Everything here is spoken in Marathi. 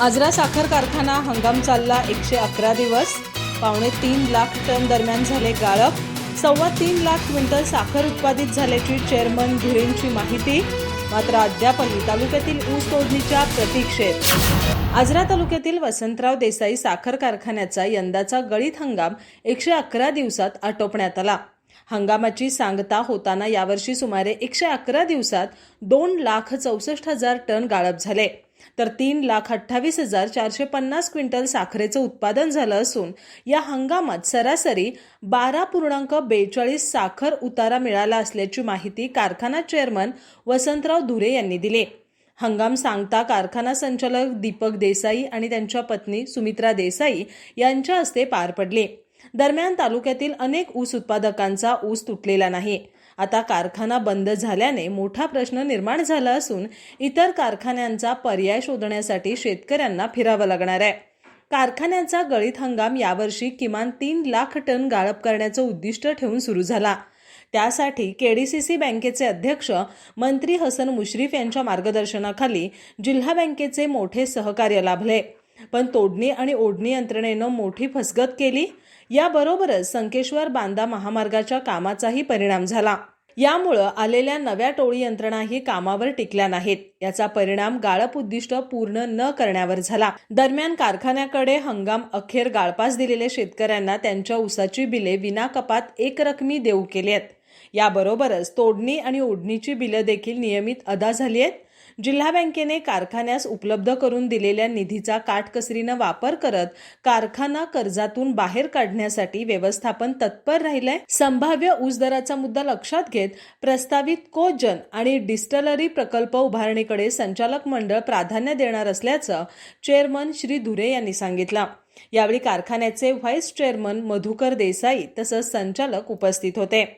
आजरा साखर कारखाना हंगाम चालला 111 दिवस. 2.25 लाख टन दरम्यान झाले गाळप. 3.25 लाख क्विंटल साखर उत्पादित झाल्याची चेअरमन धुरेंची माहिती. मात्र अद्यापही तालुक्यातील ऊस तोडणीच्या प्रतीक्षेत. आजरा तालुक्यातील वसंतराव देसाई साखर कारखान्याचा यंदाचा गळीत हंगाम 111 दिवसात आटोपण्यात आला. हंगामाची सांगता होताना यावर्षी सुमारे 111 दिवसात 2,64,000 टन गाळप झाले, तर 3,28,450 क्विंटल साखरेचं उत्पादन झालं असून या हंगामात सरासरी 12.42 साखर उतारा मिळाला असल्याची माहिती कारखाना चेअरमन वसंतराव धुरे यांनी दिली. हंगाम सांगता कारखाना संचालक दीपक देसाई आणि त्यांच्या पत्नी सुमित्रा देसाई यांच्या हस्ते पार पडली. दरम्यान तालुक्यातील अनेक ऊस उत्पादकांचा ऊस तुटलेला नाही. आता कारखाना बंद झाल्याने मोठा प्रश्न निर्माण झाला असून इतर कारखान्यांचा पर्याय शोधण्यासाठी शेतकऱ्यांना फिरावं लागणार आहे. कारखान्याचा गळीत हंगाम यावर्षी किमान 3 लाख टन गाळप करण्याचं उद्दिष्ट ठेवून सुरू झाला. त्यासाठी केडीसीसी बँकेचे अध्यक्ष मंत्री हसन मुश्रीफ यांच्या मार्गदर्शनाखाली जिल्हा बँकेचे मोठे सहकार्य लाभले. पण तोडणी आणि ओढणी यंत्रणेनं मोठी फसगत केली. याबरोबरच संकेश्वर बांदा महामार्गाच्या कामाचाही परिणाम झाला. यामुळे आलेल्या नव्या टोळी यंत्रणाही कामावर टिकल्या नाहीत. याचा परिणाम गाळप उद्दिष्ट पूर्ण न करण्यावर झाला. दरम्यान कारखान्याकडे हंगाम अखेर गाळपास दिलेल्या शेतकऱ्यांना त्यांच्या ऊसाची बिले विनाकपात एकरकमी देऊ केली आहेत. याबरोबरच तोडणी आणि ओढणीची बिलं देखील नियमित अदा झाली आहेत. जिल्हा बँकेने कारखान्यास उपलब्ध करून दिलेल्या निधीचा काटकसरीनं वापर करत कारखाना कर्जातून बाहेर काढण्यासाठी व्यवस्थापन तत्पर राहिलंय. संभाव्य ऊस दराचा मुद्दा लक्षात घेत प्रस्तावित कोजन आणि डिस्टलरी प्रकल्प उभारणीकडे संचालक मंडळ प्राधान्य देणार असल्याचं चेअरमन श्री धुरे यांनी सांगितलं. यावेळी कारखान्याचे व्हाईस चेअरमन मधुकर देसाई तसंच संचालक उपस्थित होते.